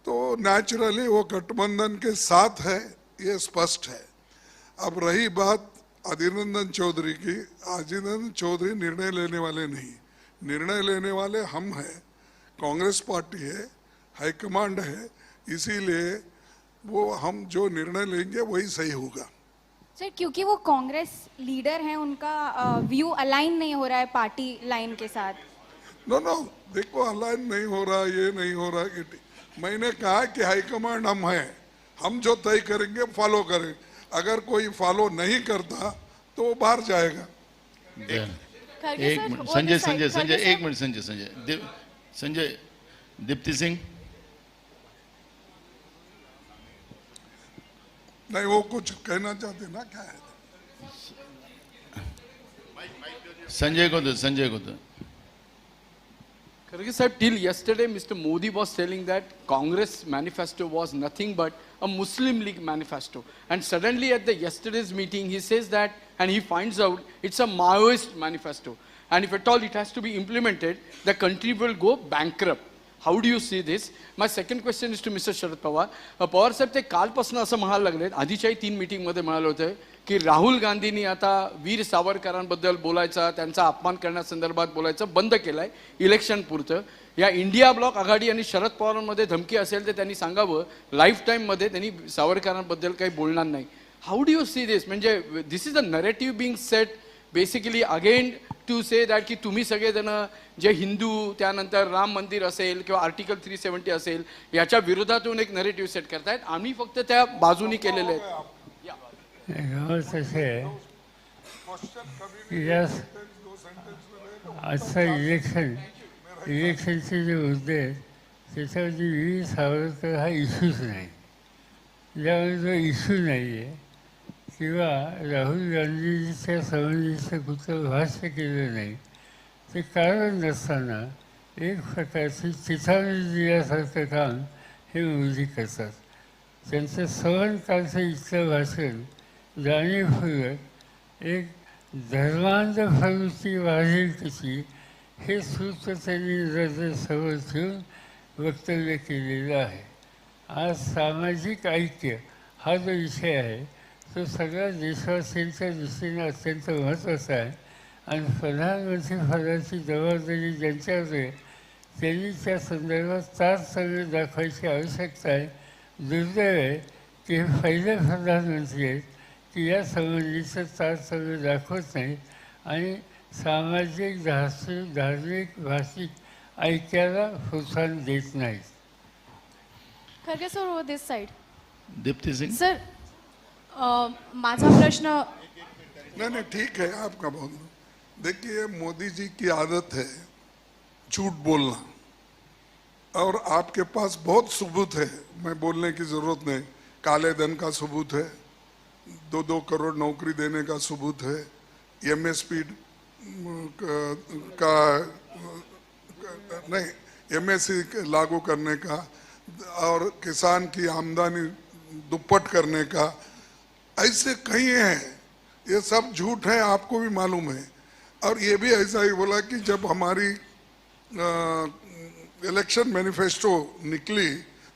तो नेचुरली वो गठबंधन के साथ है, ये स्पष्ट है। अब रही बात अधीर रंजन चौधरी की, अधीर रंजन चौधरी निर्णय लेने वाले नहीं, निर्णय लेने वाले हम हैं, कांग्रेस पार्टी है, हाईकमांड है, इसीलिए वो हम जो निर्णय लेंगे वही सही होगा। सर, क्योंकि वो कांग्रेस लीडर हैं, उनका व्यू अलाइन नहीं हो रहा है पार्टी लाइन के साथ। नो, देखो अलाइन नहीं हो रहा, ये नहीं हो रहा कि मैंने कहा कि हाईकमांड हम हैं, हम जो तय करेंगे फॉलो करें। अगर कोई फॉलो नहीं करता तो वो बाहर जाएगा। एक मिनट संजय, एक मिनट संजय, दीप्ति सिंह। नहीं, वो कुछ कहना चाहते ना, क्या है? संजय को दो। Kharge sir, till yesterday, Mr. Modi was telling that Congress manifesto was nothing but a Muslim League manifesto. And suddenly at the yesterday's meeting, he says that, and he finds out it's a Maoist manifesto. And if at all it has to be implemented, the country will go bankrupt. How do you see this? My second question is to Mr. Sharad Pawar. Pawar साहेब ते कालपासून असं म्हणायला लागलेत, आधीच्याही 3 मीटिंगमध्ये म्हणाले होते की राहुल गांधींनी आता वीर सावरकरांबद्दल बोलायचा, त्यांचा अपमान करण्यासंदर्भात बोलायचं बंद केलंय इलेक्शन पुरतं। या इंडिया ब्लॉक आघाडी आणि शरद पवारांमध्ये धमकी असेल तर त्यांनी सांगावं, लाईफ टाइम मध्ये त्यांनी सावरकरांबद्दल काही बोलणार नाही। How do you see this? म्हणजे this is a narrative being set basically again to say that की तुम्ही सगळेजण जे हिंदू, त्यानंतर राम मंदिर असेल किंवा आर्टिकल 370 असेल, याच्या विरोधातून एक नरेटिव्ह सेट करतायत, आम्ही फक्त त्या बाजूनी केलेले आहेत। गौर से आजचा इलेक्शनचे जे मुद्दे आहेत त्याच्यावरती वीर सावरकर हा इश्यूच नाही, ज्यामुळे जो इश्यू नाही आहे किंवा राहुल गांधीच्या संबंधीचं कुठलं भाष्य केलं नाही, ते कारण नसताना एक प्रकारची चिथावणी दिल्यासारखं काम हे मोदी करतात. त्यांचं सवनकालचं इथलं भाषण जाणीवपूर्वक एक धर्मांध प्रवृत्ती वाढेल कशी हे सूत्र त्यांनी नजर समोर ठेवून वक्तव्य केलेलं आहे. आज सामाजिक ऐक्य हा जो विषय आहे तो सगळ्या देशवासियांच्या दृष्टीने अत्यंत महत्त्वाचा आहे आणि प्रधानमंत्री पदाची जबाबदारी ज्यांच्यावर आहे त्यांनी त्या संदर्भात तारतम्य दाखवायची आवश्यकता आहे. दुर्दैव आहे की हे पहिले प्रधानमंत्री आहेत की या संबंधीचं तारतम्य दाखवत नाहीत आणि सामाजिक धार्मिक भाषिक ऐक्याला प्रोत्साहन देत नाहीत. खरगे सर वो दिस साइड. दीप्ति सिंह सर माझा प्रश्न. नहीं ठीक है आपका बोलना. देखिए मोदी जी की आदत है झूठ बोलना और आपके पास बहुत सबूत है, मैं बोलने की जरूरत नहीं. काले धन का सबूत है, 2-2 करोड़ नौकरी देने का सबूत है, एमएसपी का नहीं एमएसपी लागू करने का और किसान की आमदनी दुप्पट करने का, ऐसे कई हैं. ये सब झूठ है, आपको भी मालूम है. और ये भी ऐसा ही बोला कि जब हमारी इलेक्शन मैनिफेस्टो निकली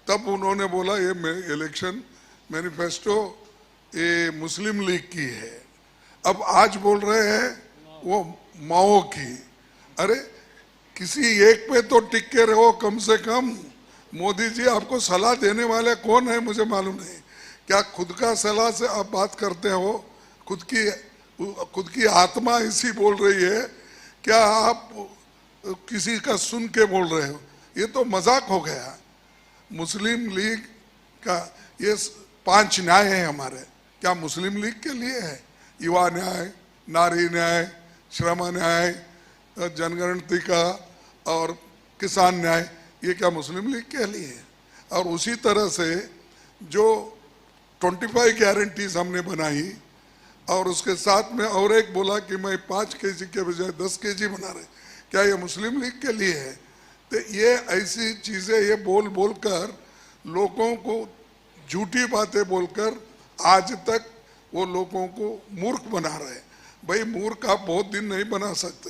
तब उन्होंने बोला ये इलेक्शन मैनिफेस्टो ये मुस्लिम लीग की है. अब आज बोल रहे हैं वो माओ की. अरे किसी एक पे तो टिक के रहो कम से कम. मोदी जी आपको सलाह देने वाले कौन है मुझे मालूम नहीं. क्या खुद का सलाह से आप बात करते हो? खुद की आत्मा इसी बोल रही है, क्या आप किसी का सुन के बोल रहे हो? ये तो मजाक हो गया. मुस्लिम लीग का ये 5 न्याय है हमारे, क्या मुस्लिम लीग के लिए है? युवा न्याय, नारी न्याय, श्रम न्याय, जनगणति का और किसान न्याय, ये क्या मुस्लिम लीग के लिए है? और उसी तरह से जो 25 गारंटीज हमने बनाई और उसके साथ में और एक बोला कि मैं 5 केजी के बजाय 10 केजी बना रहे, क्या ये मुस्लिम लीग के लिए है? तो ये ऐसी चीज़ें ये बोल बोल कर लोगों को झूठी बातें बोलकर आज तक वो लोगों को मूर्ख बना रहे. भाई मूर्ख आप बहुत दिन नहीं बना सकते,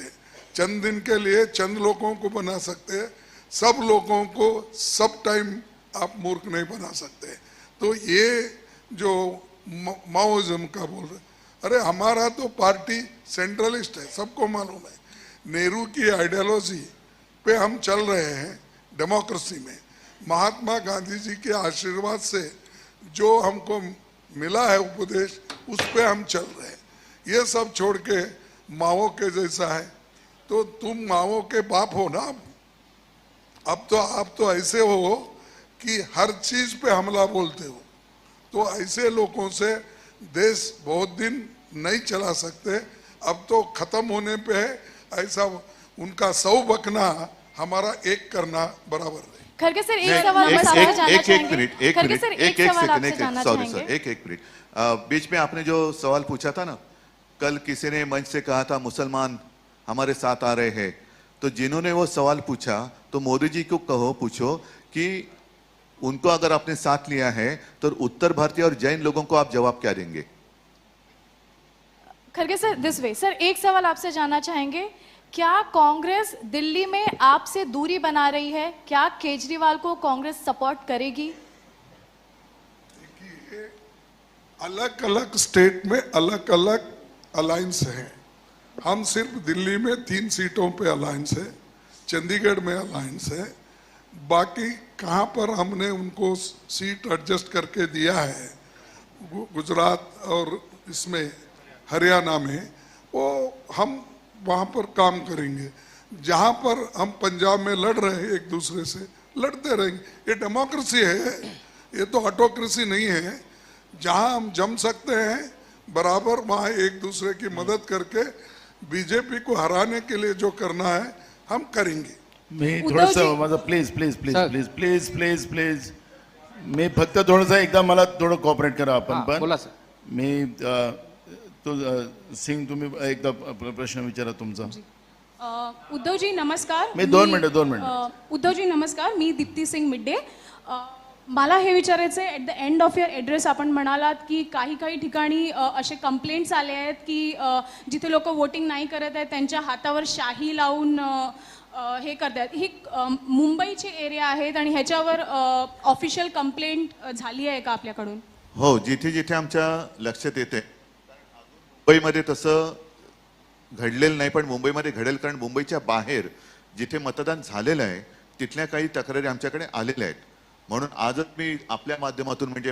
चंद दिन के लिए चंद लोगों को बना सकते हैं, सब लोगों को सब टाइम आप मूर्ख नहीं बना सकते. तो ये जो माओइज्म का बोल रहे, अरे हमारा तो पार्टी सेंट्रलिस्ट है, सबको मालूम है. नेहरू की आइडियोलॉजी पे हम चल रहे हैं डेमोक्रेसी में. महात्मा गांधी जी के आशीर्वाद से जो हमको मिला है उपदेश उस पे हम चल रहे हैं. ये सब छोड़ के माओ के जैसा है तो तुम माओ के बाप हो ना. अब तो आप तो ऐसे हो कि हर चीज पे हमला बोलते हो. तो ऐसे लोगों से देश बहुत दिन नहीं चला सकते. अब तो खत्म होने पे है. ऐसा उनका 100 बकना हमारा एक करना बराबर है. खरगे सर एक सवाल मैं आपसे जानना चाहेंगे. खरगे सर एक सवाल आपसे जानना सॉरी चाहेंगे. सर एक मिनट. बीच में आपने जो सवाल पूछा था ना, कल किसी ने मंच से कहा था मुसलमान हमारे साथ आ रहे हैं, तो जिन्होंने वो सवाल पूछा तो मोदी जी को कहो पूछो कि उनको अगर आपने साथ लिया है तो उत्तर भारतीय और जैन लोगों को आप जवाब क्या देंगे? Kharge sir this way. Sir एक सवाल आपसे जानना चाहेंगे, क्या कांग्रेस दिल्ली में आपसे दूरी बना रही है? क्या केजरीवाल को कांग्रेस सपोर्ट करेगी? अलग अलग स्टेट में अलग अलग अलायंस है. हम सिर्फ दिल्ली में 3 सीटों पे अलायंस है, चंडीगढ़ में अलायंस है. बाकी कहाँ पर हमने उनको सीट एडजस्ट करके दिया है, गुजरात और इसमें हरियाणा में, वो हम वहाँ पर काम करेंगे. जहाँ पर हम पंजाब में लड़ रहे हैं एक दूसरे से लड़ते रहेंगे. ये डेमोक्रेसी है, ये तो ऑटोक्रेसी नहीं है. जहाँ हम जम सकते हैं बराबर वहाँ एक दूसरे की मदद करके बीजेपी को हराने के लिए जो करना है हम करेंगे. मी उद्धवजी- थोडंसं माझं please please please please please please please मी फक्त थोडंसं एकदा मला थोडं कॉपरेट करा आपण पण बोला सर. मी सिंग तुम्ही एकदा प्रश्न विचारा तुमचा. उद्धवजी नमस्कार. मी 2 मिनिटं. उद्धवजी नमस्कार, मी दीप्ती सिंग मिड्डे. मला हे विचारायचं आहे, at the end of your address आपण म्हणालात की काही काही ठिकाणी असे कंप्लेंट्स आले आहेत की जिथे लोक वोटिंग नाही करत आहेत त्यांच्या हातावर शाही लावून हे करतात. ही मुंबईची एरिया आहेत आणि ह्याच्यावर ऑफिशियल कंप्लेंट झाली आहे का आपल्याकडून? हो, जिथे जिथे आमच्या लक्षात येते मुंबईमध्ये तसं घडलेलं नाही, पण मुंबईमध्ये घडेल, कारण मुंबईच्या बाहेर जिथे मतदान झालेलं आहे तिथल्या काही तक्रारी आमच्याकडे आलेल्या आहेत. म्हणून आजच मी आपल्या माध्यमातून म्हणजे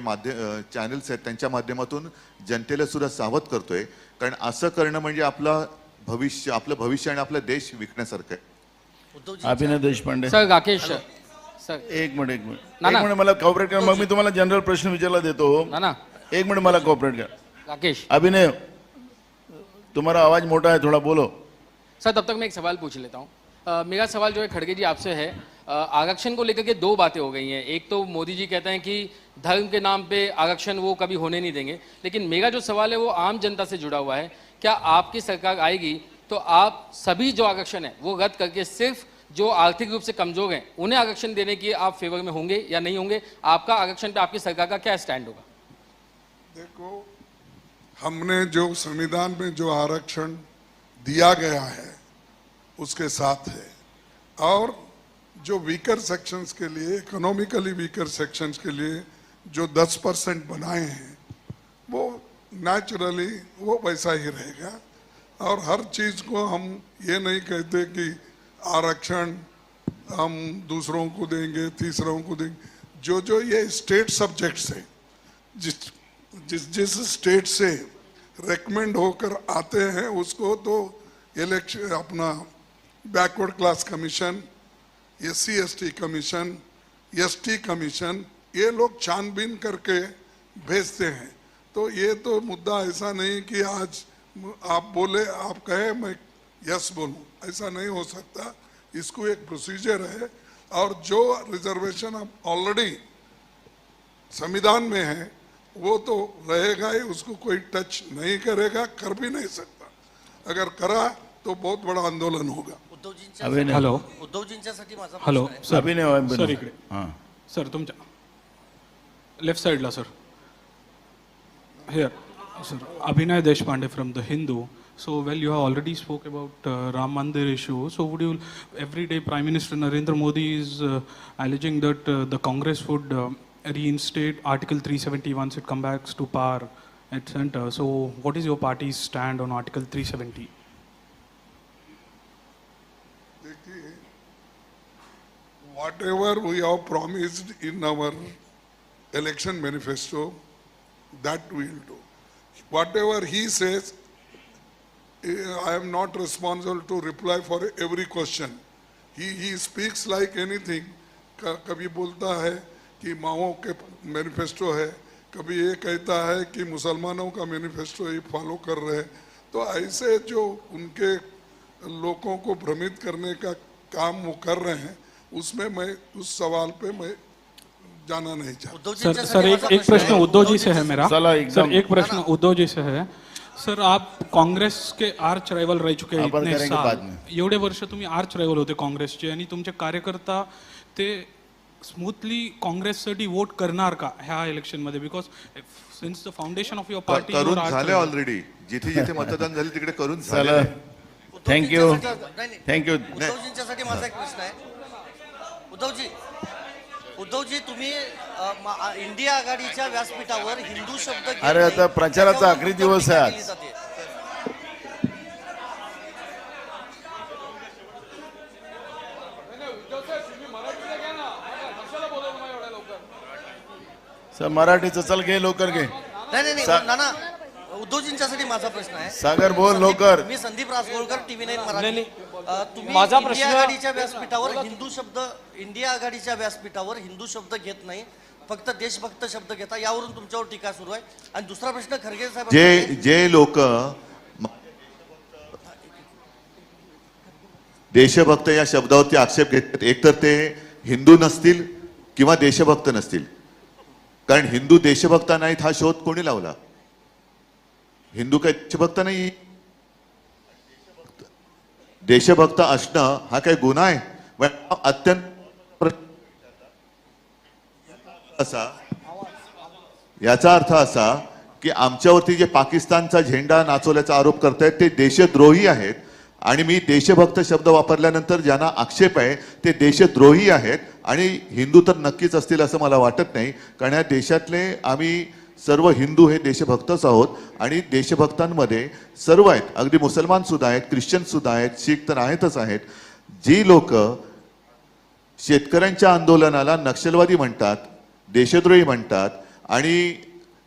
चॅनल्स आहेत त्यांच्या माध्यमातून जनतेला सुद्धा सावध करतोय, कारण असं करणं म्हणजे आपलं भविष्य आणि आपला देश विकण्यासारखं आहे. अभिनय देशपांडे. सर राकेश सर एक मिनिट मला कॉपरेट करा, मग मी तुम्हाला जनरल प्रश्न विचारला देतो. ना एक मिनिट मला कॉपरेट करा. राकेश अभिनय तुम्हारा आवाज मोटा है, थोड़ा बोलो. सर तब तक मैं एक सवाल पूछ लेता हूँ. मेरा सवाल जो है खड़गे जी आपसे है. आरक्षण को लेकर के दो बातें हो गई हैं. एक तो मोदी जी कहते हैं कि धर्म के नाम पे आरक्षण वो कभी होने नहीं देंगे, लेकिन मेरा जो सवाल है वो आम जनता से जुड़ा हुआ है. क्या आपकी सरकार आएगी तो आप सभी जो आरक्षण है वो रद्द करके सिर्फ जो आर्थिक रूप से कमजोर हैं उन्हें आरक्षण देने की आप फेवर में होंगे या नहीं होंगे? आपका आरक्षण पे आपकी सरकार का क्या स्टैंड होगा? देखो, हमने जो संविधान में जो आरक्षण दिया गया है उसके साथ है, और जो वीकर सेक्शंस के लिए, इकोनॉमिकली वीकर सेक्शंस के लिए जो 10% बनाए हैं वो नेचुरली वो वैसा ही रहेगा. और हर चीज को हम ये नहीं कहते कि आरक्षण हम दूसरों को देंगे, तीसरों को देंगे. जो जो ये स्टेट सब्जेक्ट्स हैं, जिस स्टेट से रेकमेंड होकर आते हैं उसको तो इलेक्शन अपना backward class commission, SC ST commission, ST commission, ये लोग छानबीन करके भेजते हैं. तो ये तो मुद्दा ऐसा नहीं कि आज आप बोले आप कहे मैं यस बोलूं, ऐसा नहीं हो सकता. इसको एक प्रोसीजर है, और जो रिजर्वेशन अब ऑलरेडी संविधान में है वो तो रहेगा ही, उसको कोई टच नहीं करेगा, कर भी नहीं सकता. अगर करा तो बहुत बड़ा आंदोलन होगा. अभिनय. हॅलो उद्धवजींच्यासाठी माझा हॅलो प्रश्न आहे. सर. अभिनय सर इकडे. हां सर तुमच्या लेफ्ट साईडला sir. Here sir. Abhinay Deshpande from The Hindu. So, well, you have already spoke about Ram Mandir issue. So, would you, every day Prime Minister Narendra Modi is alleging that the Congress would reinstate Article 370 once it comes back to power at center. So, what is your party's stand on Article 370? देखिए, whatever we have promised in our election manifesto, that we will do. Whatever he says, I am not responsible to reply for every question. He speaks like anything. कभी बोलता है कि माओ के manifesto है, कभी ये कहता है कि मुसलमानों का मैनिफेस्टो ही फॉलो कर रहे हैं. तो ऐसे जो उनके लोगों को भ्रमित करने का काम वो कर रहे हैं, उसमें मैं उस सवाल पे मैं जाना नहीं चाहता. सर एक प्रश्न उद्धव जी से है मेरा. चला सर एक प्रश्न उद्धव जी से है. सर आप काँग्रेस के आर्च रायवल रह चुके हैं आपण इतने करेंगे साल. बाद में. एवढे वर्ष तुम्ही आर्च रायवल होते काँग्रेसचे आणि तुमचे कार्यकर्ता ते स्मूथली काँग्रेससाठी वोट करणार का ह्या इलेक्शन मध्ये? Because since the foundation of your party करून झाले ऑलरेडी. जिथे जिथे मतदान झाले तिकडे करून झाले. चला थँक्यू नाही, थँक्यू. उद्धवजींच्यासाठी माझा एक प्रश्न आहे. उद्धवजी तुम्ही इंडिया आघाडीच्या व्यासपीठावर हिंदू शब्द घेत अरे आता नाही. प्रचाराचा त्याच्यावर आखरी दिवस आहे आज. केली जाते. सर मराठीचं चल घे लवकर घे. नाही नाना, उद्धवजींच्यासाठी माझा प्रश्न आहे. सागर बोल लवकर. मी संदीप रासगोळकर TV9 मराठी. तुम्ही माझा इंडिया प्रश्न- आघाडीच्या व्यासपीठावर इंडिया आघाडीच्या व्यासपीठावर हिंदू शब्द घेत नाही, फक्त देशभक्त शब्द घेता, यावरून तुमच्यावर टीका सुरू आहे. आणि दुसरा प्रश्न खरगे साहेब, जे लोक देशभक्त या शब्दावरती आक्षेप घेतात. एकतर ते हिंदू नसतील किंवा देशभक्त नसतील. कारण हिंदू देशभक्त नाहीत हा शोध कोणी लावला? हिंदू काही देशभक्त नाही. देशभक्त असणं हा काही गुन्हा आहे? अत्यंत असा याचा अर्थ असा की आमच्यावरती जे पाकिस्तानचा झेंडा नाचवल्याचा आरोप करतायत ते देशद्रोही आहेत. आणि मी देशभक्त शब्द वापरल्यानंतर ज्यांना आक्षेप आहे ते देशद्रोही आहेत. आणि हिंदू तर नक्कीच असतील असं मला वाटत नाही. कारण या देशातले आम्ही सर्व हिंदू हे देशभक्तच आहोत. आणि देशभक्तांमध्ये सर्व आहेत, अगदी मुसलमान सुद्धा आहेत, ख्रिश्चन सुद्धा आहेत, शीख तर आहेतच आहेत. जी लोक शेतकऱ्यांच्या आंदोलनाला नक्षलवादी म्हणतात, देशद्रोही म्हणतात आणि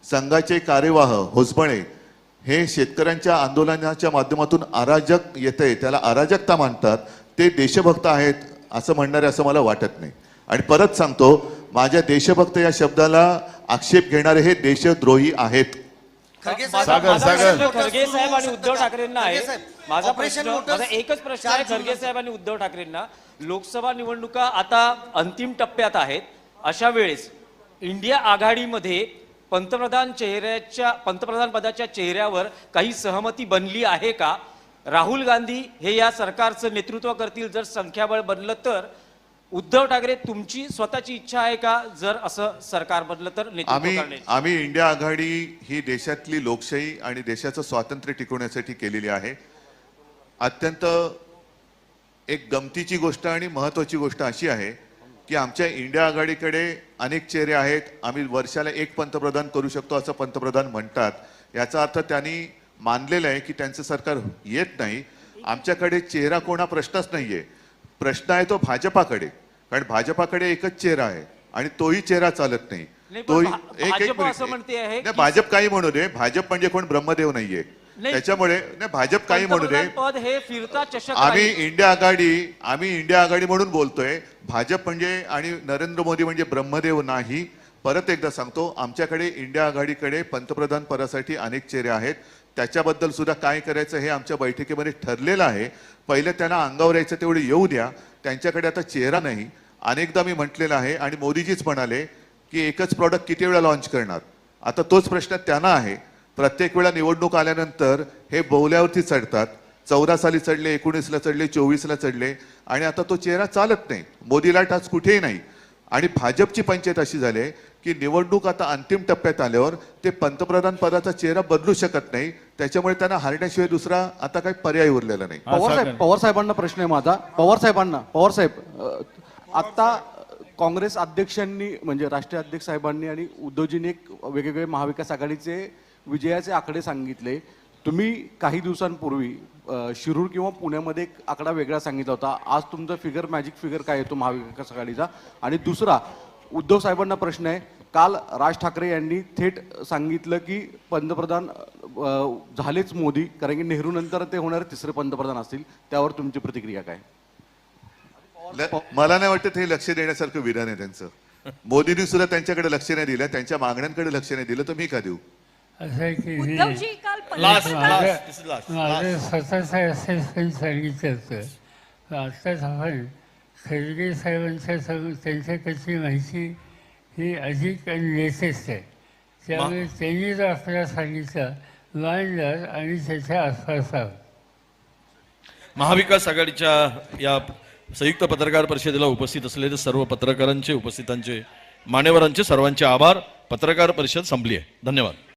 संघाचे कार्यवाह होसबळे हे शेतकऱ्यांच्या आंदोलनाच्या माध्यमातून अराजक येते त्याला अराजकता मानतात, ते देशभक्त आहेत असं म्हणणारे असं मला वाटत नाही. आणि परत सांगतो, माझ्या देशभक्त या शब्दाला आक्षेप घेणारे हे देशद्रोही आहेत. खरगे सागर खरगे साहेब आणि उद्धव ठाकरेंना आहे. माझा ऑपरेशन प्रश्न, लोटस माझा एकच प्रश्न आहे खरगे साहेब आणि उद्धव ठाकरेंना. लोकसभा निवडणुका आता अंतिम टप्प्यात आहेत. अशा वेळेस इंडिया आघाडीमध्ये पंतप्रधान पदाच्या चेहऱ्यावर काही सहमती बनली आहे का? राहुल गांधी हे या सरकारचं नेतृत्व करतील जर संख्याबळ बनलं तर. उद्धव ठाकरे तुमची स्वतःची इच्छा आहे का जर असं सरकार बनलं तर नेतृत्व करण्याची? आम्ही इंडिया आघाडी ही देशातली लोकशाही आणि देशाचं स्वातंत्र्य टिकवण्यासाठी केलेली आहे. अत्यंत एक गमतीची गोष्ट आणि महत्वाची गोष्ट अशी आहे की आमच्या इंडिया आघाडीकडे अनेक चेहरे आहेत. आम्ही वर्षाला एक पंतप्रधान करू शकतो असं पंतप्रधान म्हणतात. याचा अर्थ त्यांनी मानलेलं आहे की त्यांचं सरकार येत नाही. आमच्याकडे चेहरा कोणा प्रश्नच नाहीये. प्रश्न आहे तो भाजपाकडे. कारण भाजपाकडे एकच चेहरा आहे आणि तोही चेहरा चालत नाही. तोही भाजप काही म्हणू दे, भाजप म्हणजे कोण ब्रह्मदेव नाहीये. त्याच्यामुळे भाजप काही म्हणू दे, पद हे फिरता चषक. आम्ही इंडिया आघाडी म्हणून बोलतोय. भाजप म्हणजे आणि नरेंद्र मोदी म्हणजे ब्रह्मदेव नाही. परत एकदा सांगतो, आमच्याकडे इंडिया आघाडीकडे पंतप्रधान पदासाठी अनेक चेहरे आहेत. त्याच्याबद्दल सुद्धा काय करायचं हे आमच्या बैठकीमध्ये ठरलेलं आहे. पहिले त्यांना अंगावर यायचं तेवढे येऊ द्या. त्यांच्याकडे आता चेहरा नाही. अनेकदा मी म्हटलेलं आहे आणि मोदीजीच म्हणाले की एकच प्रॉडक्ट किती वेळा लॉन्च करणार. आता तोच प्रश्न त्यांना आहे. प्रत्येक वेळा निवडणूक आल्यानंतर हे बोवल्यावरती चढतात. 14 साली चढले, 19ला चढले, 24ला चढले आणि आता तो चेहरा चालत नाही. मोदीला टाच कुठेही नाही. आणि भाजपची पंचायत अशी झाली की निवडणूक आता अंतिम टप्प्यात आल्यावर ते पंतप्रधान पदाचा चेहरा बदलू शकत नाही. त्याच्यामुळे त्यांना हारण्याशिवाय दुसरा आता काही पर्याय उरलेला नाही. पवार साहेबांना प्रश्न आहे माझा. पवार साहेब, आता काँग्रेस अध्यक्षांनी म्हणजे राष्ट्रीय अध्यक्ष साहेबांनी आणि उद्धवजींनी एक वेगवेगळे महाविकास आघाडीचे विजयाचे आकडे सांगितले. तुम्ही काही दिवसांपूर्वी शिरूर किंवा पुण्यामध्ये एक आकडा वेगळा सांगितला होता. आज तुमचा फिगर, मॅजिक फिगर काय येतो महाविकास आघाडीचा? आणि दुसरा, उद्धव साहेबांना प्रश्न आहे. काल राज ठाकरे यांनी थेट सांगितलं की पंतप्रधान झालेच मोदी, कारण की नेहरू नंतर ते होणारे तिसरे पंतप्रधान असतील. त्यावर तुमची प्रतिक्रिया काय? मला नाही वाटत हे लक्ष देण्यासारखं विधान आहे त्यांचं. मोदींनी सुद्धा त्यांच्याकडे लक्ष नाही दिलं, त्यांच्या मागण्यांकडे लक्ष नाही दिलं, तर मी का देऊ? असं आहे की उद्धवजी काल माझं स्वतःचं असेसमेंट सांगितलं होतं. आत्ताच आपण खरगे साहेबांच्या त्यांच्याकडची माहिती ही अधिक आणि लेटेस्ट आहे. त्यामुळे त्यांनी जो आपल्याला सांगितलं मांडलं आणि त्याच्या आसपास आहोत. महाविकास आघाडीच्या या संयुक्त पत्रकार परिषदेला उपस्थित असलेले सर्व पत्रकारांचे, उपस्थितांचे, मान्यवरांचे सर्वांचे आभार. पत्रकार परिषद संपली आहे. धन्यवाद.